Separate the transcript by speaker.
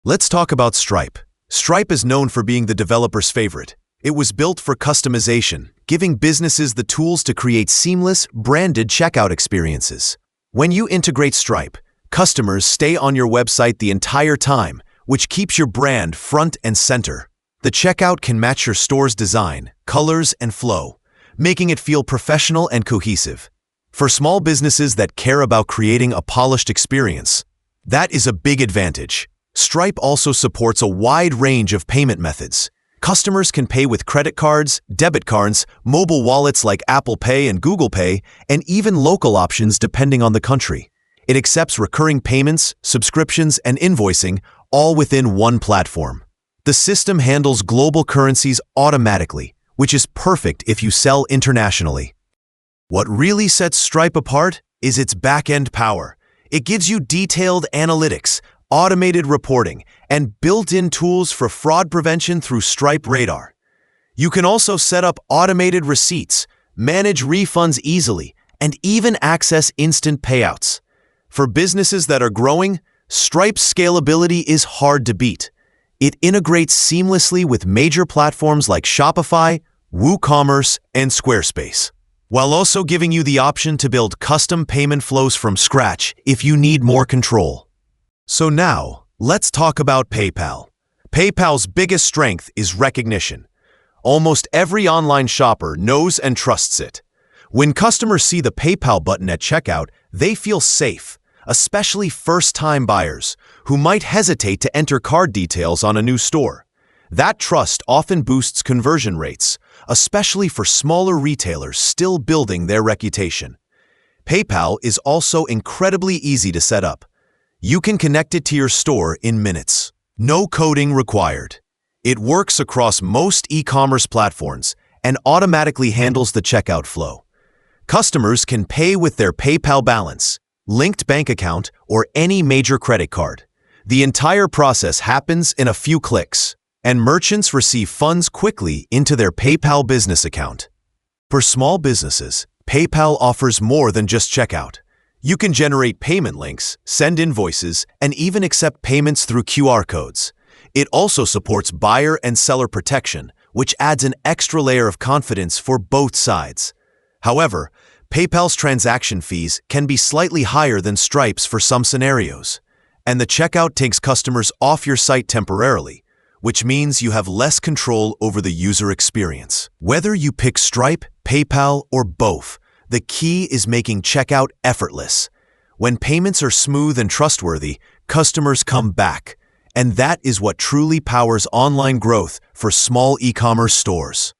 Speaker 1: Let's talk about Stripe. Stripe is known for being the developer's favorite. It was built for customization, giving businesses the tools to create seamless, branded checkout experiences. When you integrate Stripe, customers stay on your website the entire time, which keeps your brand front and center. The checkout can match your store's design, colors, and flow, making it feel professional and cohesive. For small businesses that care about creating a polished experience, that is a big advantage. Stripe also supports a wide range of payment methods. Customers can pay with credit cards, debit cards, mobile wallets like Apple Pay and Google Pay, and even local options depending on the country. It accepts recurring payments, subscriptions, and invoicing, all within one platform. The system handles global currencies automatically, which is perfect if you sell internationally. What really sets Stripe apart is its back-end power. It gives you detailed analytics, automated reporting, and built-in tools for fraud prevention through Stripe Radar. You can also set up automated receipts, manage refunds easily, and even access instant payouts. For businesses that are growing, Stripe's scalability is hard to beat. It integrates seamlessly with major platforms like Shopify, WooCommerce, and Squarespace, while also giving you the option to build custom payment flows from scratch if you need more control. So now, let's talk about PayPal. PayPal's biggest strength is recognition. Almost every online shopper knows and trusts it. When customers see the PayPal button at checkout, they feel safe, especially first-time buyers who might hesitate to enter card details on a new store. That trust often boosts conversion rates, especially for smaller retailers still building their reputation. PayPal is also incredibly easy to set up. You can connect it to your store in minutes. No coding required. It works across most e-commerce platforms and automatically handles the checkout flow. Customers can pay with their PayPal balance, linked bank account, or any major credit card. The entire process happens in a few clicks, and merchants receive funds quickly into their PayPal business account. For small businesses, PayPal offers more than just checkout. You can generate payment links, send invoices, and even accept payments through QR codes. It also supports buyer and seller protection, which adds an extra layer of confidence for both sides. However, PayPal's transaction fees can be slightly higher than Stripe's for some scenarios, and the checkout takes customers off your site temporarily, which means you have less control over the user experience. Whether you pick Stripe, PayPal, or both, the key is making checkout effortless. When payments are smooth and trustworthy, customers come back, and that is what truly powers online growth for small e-commerce stores.